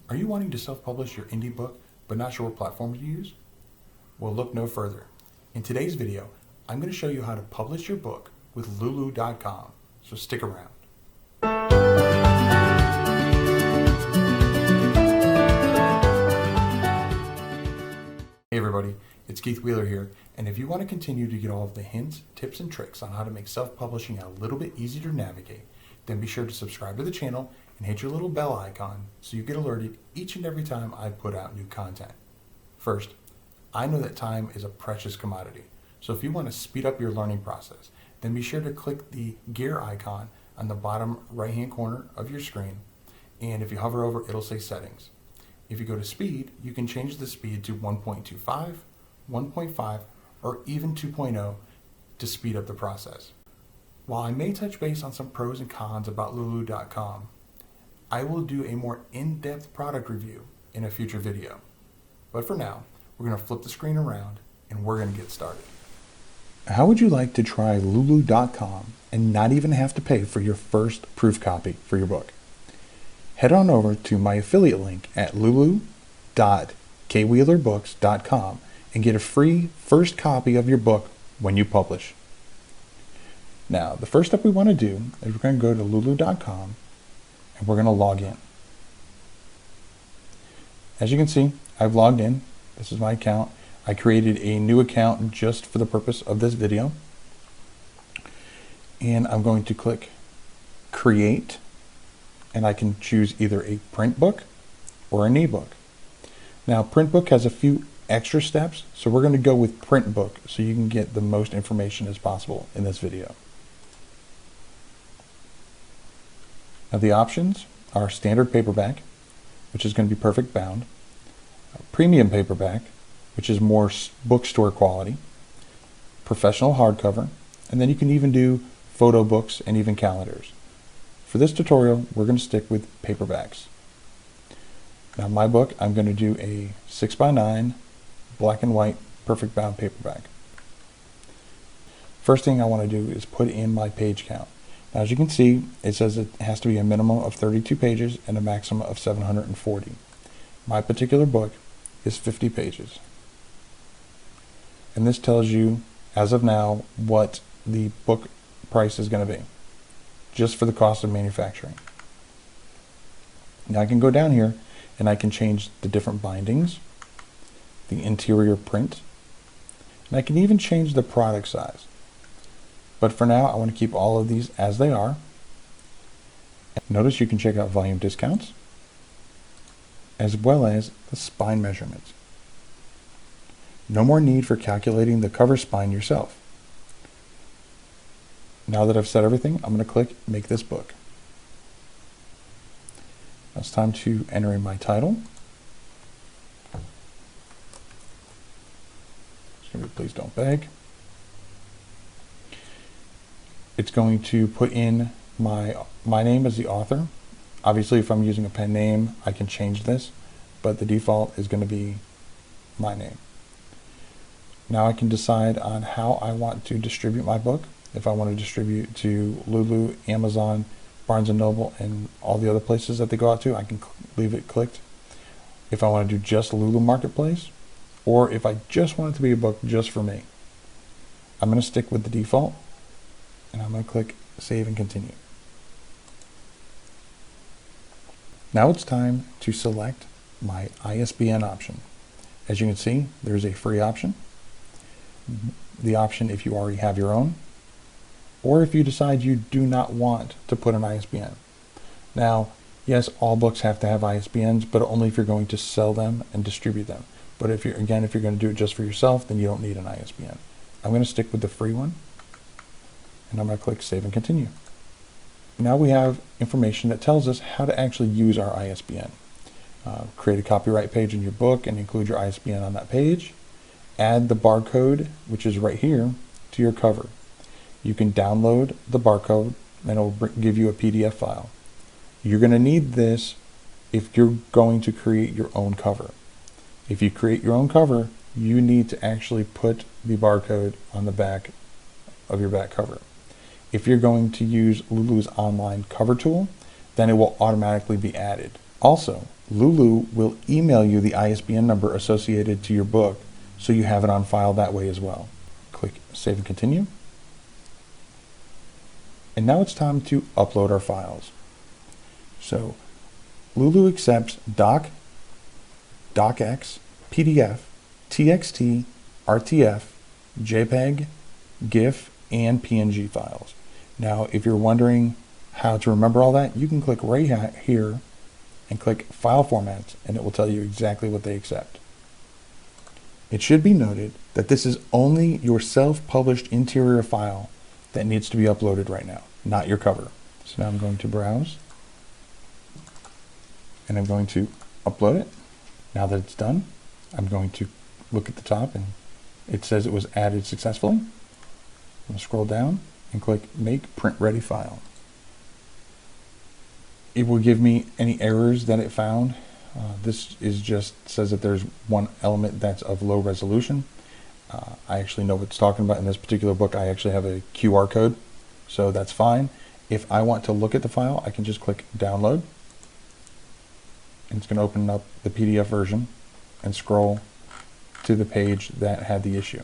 Are you wanting to self-publish your indie book but not sure what platform to use? Well, look no further. In today's video, I'm going to show you how to publish your book with Lulu.com, so stick around. Hey everybody, it's Keith Wheeler here, and if you want to continue to get all of the hints, tips, and tricks on how to make self-publishing a little bit easier to navigate, then be sure to subscribe to the channel and hit your little bell icon so you get alerted each and every time I put out new content. First, I know that time is a precious commodity, so if you want to speed up your learning process, then be sure to click the gear icon on the bottom right-hand corner of your screen, and if you hover over, it'll say settings. If you go to speed, you can change the speed to 1.25, 1.5, or even 2.0 to speed up the process. While I may touch base on some pros and cons about Lulu.com, I will do a more in-depth product review in a future video. But for now, we're going to flip the screen around and we're going to get started. How would you like to try Lulu.com and not even have to pay for your first proof copy for your book? Head on over to my affiliate link at lulu.kwheelerbooks.com and get a free first copy of your book when you publish. Now, the first step we want to do is we're going to go to lulu.com and we're going to log in. As you can see, I've logged in. This is my account. I created a new account just for the purpose of this video. And I'm going to click Create, and I can choose either a print book or an ebook. Now, print book has a few extra steps, so we're going to go with print book so you can get the most information as possible in this video. Now, the options are standard paperback, which is going to be perfect bound, premium paperback, which is more bookstore quality, professional hardcover, and then you can even do photo books and even calendars. For this tutorial, we're going to stick with paperbacks. Now, my book, I'm going to do a 6x9 black and white perfect bound paperback. First thing I want to do is put in my page count. Now, as you can see, it says it has to be a minimum of 32 pages and a maximum of 740. My particular book is 50 pages. And this tells you, as of now, what the book price is going to be, just for the cost of manufacturing. Now I can go down here and I can change the different bindings, the interior print, and I can even change the product size. But for now, I want to keep all of these as they are. Notice you can check out volume discounts, as well as the spine measurements. No more need for calculating the cover spine yourself. Now that I've set everything, I'm going to click Make This Book. Now it's time to enter in my title. It's going to be Please Don't Beg. It's going to put in my name as the author. Obviously, if I'm using a pen name, I can change this, but the default is going to be my name. Now I can decide on how I want to distribute my book. If I want to distribute to Lulu, Amazon, Barnes & Noble, and all the other places that they go out to, I can leave it clicked. If I want to do just Lulu Marketplace, or if I just want it to be a book just for me, I'm going to stick with the default, and I'm going to click Save and Continue. Now it's time to select my ISBN option. As you can see, there's a free option, the option if you already have your own, or if you decide you do not want to put an ISBN. Now, yes, all books have to have ISBNs, but only if you're going to sell them and distribute them. But if you're going to do it just for yourself, then you don't need an ISBN. I'm going to stick with the free one, and I'm going to click Save and Continue. Now we have information that tells us how to actually use our ISBN. Create a copyright page in your book and include your ISBN on that page. Add the barcode, which is right here, to your cover. You can download the barcode and it will give you a PDF file. You're going to need this if you're going to create your own cover. If you create your own cover, you need to actually put the barcode on the back of your back cover. If you're going to use Lulu's online cover tool, then it will automatically be added. Also, Lulu will email you the ISBN number associated to your book so you have it on file that way as well. Click Save and Continue. And now it's time to upload our files. So Lulu accepts doc, docx, PDF, TXT, RTF, JPEG, GIF, and PNG files. Now, if you're wondering how to remember all that, you can click right here and click File Formats, and it will tell you exactly what they accept. It should be noted that this is only your self-published interior file that needs to be uploaded right now, not your cover. So now I'm going to browse, and I'm going to upload it. Now that it's done, I'm going to look at the top, and it says it was added successfully. I'm going to scroll down and click Make Print Ready File. It will give me any errors that it found. This is just says that there's one element that's of low resolution. I actually know what it's talking about in this particular book. I actually have a QR code, so that's fine. If I want to look at the file, I can just click Download, and it's going to open up the PDF version and scroll to the page that had the issue.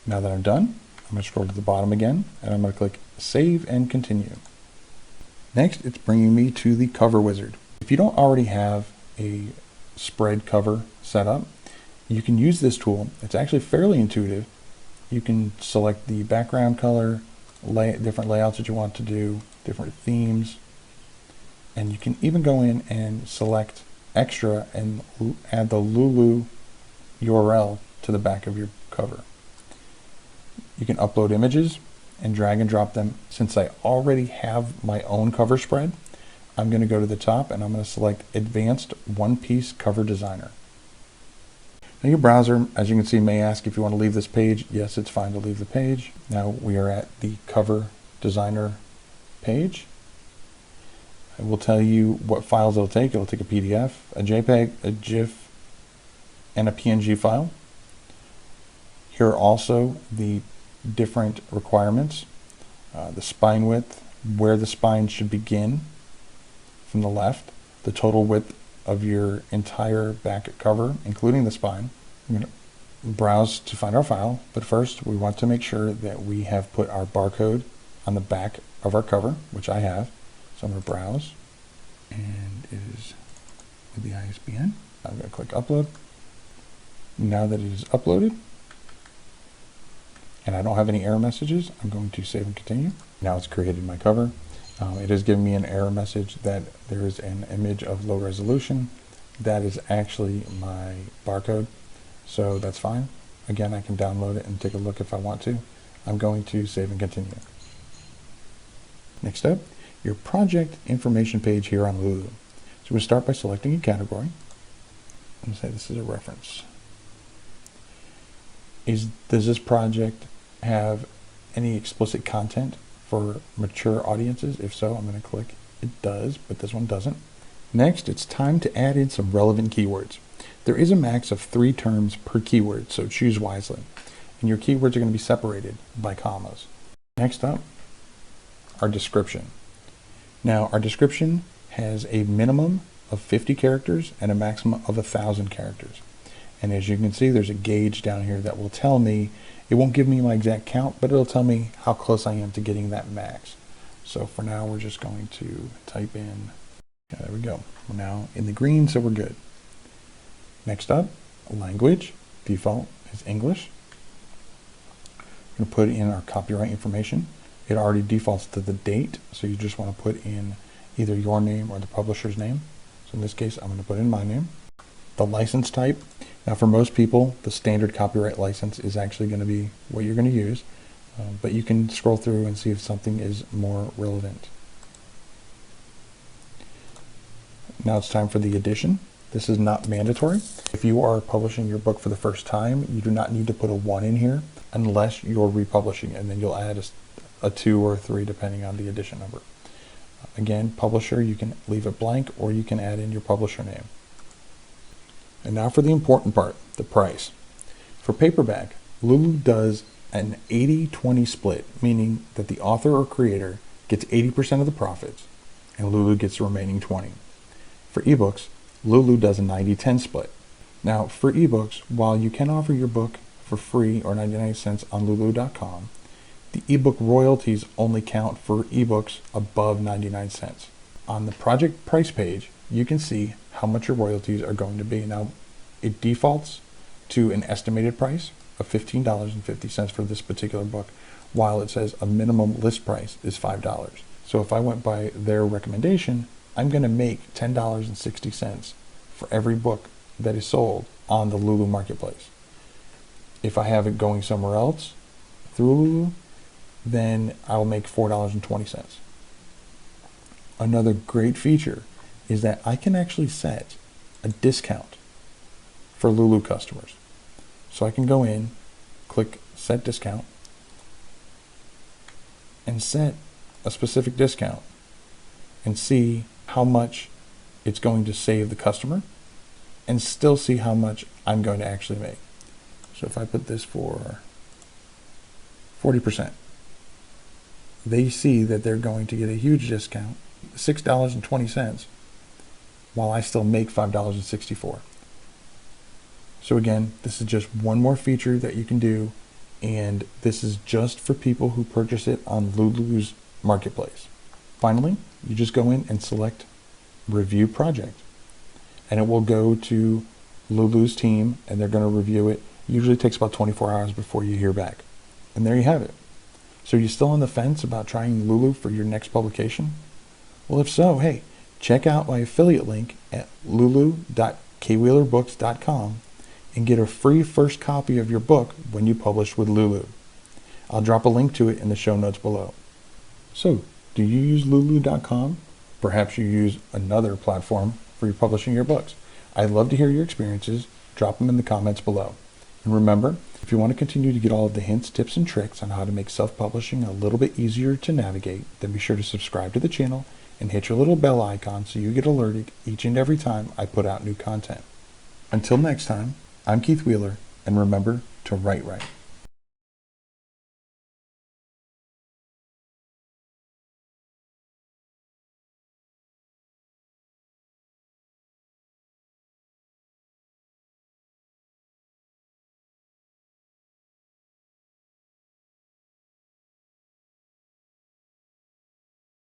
Now that I'm done, I'm going to scroll to the bottom again, and I'm going to click Save and Continue. Next, it's bringing me to the cover wizard. If you don't already have a spread cover set up, you can use this tool. It's actually fairly intuitive. You can select the background color, different layouts that you want to do, different themes, and you can even go in and select extra and add the Lulu URL to the back of your cover. You can upload images and drag and drop them. Since I already have my own cover spread, I'm going to go to the top and I'm going to select Advanced One-Piece Cover Designer. Now your browser, as you can see, may ask if you want to leave this page. Yes, it's fine to leave the page. Now we are at the Cover Designer page. It will tell you what files it'll take. It'll take a PDF, a JPEG, a GIF, and a PNG file. Here are also the different requirements, the spine width, where the spine should begin from the left, the total width of your entire back cover, including the spine. I'm going to browse to find our file, but first we want to make sure that we have put our barcode on the back of our cover, which I have. So I'm going to browse, and it is with the ISBN. I'm going to click Upload. Now that it is uploaded, and I don't have any error messages, I'm going to save and continue. Now it's created my cover. It is giving me an error message that there is an image of low resolution. That is actually my barcode, so that's fine. Again, I can download it and take a look if I want to. I'm going to save and continue. Next up, your project information page here on Lulu. So we'll start by selecting a category and say this is a reference. Does this project have any explicit content for mature audiences? If so, I'm going to click it does, but this one doesn't. Next, it's time to add in some relevant keywords. There is a max of 3 terms per keyword, so choose wisely. And your keywords are going to be separated by commas. Next up, our description. Now, our description has a minimum of 50 characters and a maximum of 1,000 characters. And as you can see, there's a gauge down here that will tell me, it won't give me my exact count, but it'll tell me how close I am to getting that max. So for now, we're just going to type in, there we go. We're now in the green, so we're good. Next up, language, default is English. I'm going to put in our copyright information. It already defaults to the date, so you just want to put in either your name or the publisher's name. So in this case, I'm going to put in my name. The license type. Now for most people, the standard copyright license is actually going to be what you're going to use, but you can scroll through and see if something is more relevant. Now it's time for the edition. This is not mandatory. If you are publishing your book for the first time, you do not need to put a 1 in here unless you're republishing it, and then you'll add a 2 or 3 depending on the edition number. Again, publisher, you can leave it blank or you can add in your publisher name. And now for the important part, the price. For paperback, Lulu does an 80-20 split, meaning that the author or creator gets 80% of the profits and Lulu gets the remaining 20. For ebooks, Lulu does a 90-10 split. Now, for ebooks, while you can offer your book for free or 99 cents on Lulu.com, the ebook royalties only count for ebooks above 99 cents. On the project price page, you can see how much your royalties are going to be. Now, it defaults to an estimated price of $15.50 for this particular book, while it says a minimum list price is $5. So if I went by their recommendation, I'm going to make $10.60 for every book that is sold on the Lulu marketplace. If I have it going somewhere else through Lulu, then I'll make $4.20. Another great feature is that I can actually set a discount for Lulu customers. So I can go in, click set discount, and set a specific discount and see how much it's going to save the customer and still see how much I'm going to actually make. So if I put this for 40%, they see that they're going to get a huge discount, $6.20, while I still make $5.64. So again, this is just one more feature that you can do, and this is just for people who purchase it on Lulu's marketplace. Finally, you just go in and select Review Project, and it will go to Lulu's team, and they're going to review it. Usually takes about 24 hours before you hear back. And there you have it. So you're still on the fence about trying Lulu for your next publication? Well, if so, hey, check out my affiliate link at lulu.kwheelerbooks.com and get a free first copy of your book when you publish with Lulu. I'll drop a link to it in the show notes below. So, do you use lulu.com? Perhaps you use another platform for publishing your books. I'd love to hear your experiences. Drop them in the comments below. And remember, if you want to continue to get all of the hints, tips, and tricks on how to make self-publishing a little bit easier to navigate, then be sure to subscribe to the channel and hit your little bell icon so you get alerted each and every time I put out new content. Until next time, I'm Keith Wheeler, and remember to write right.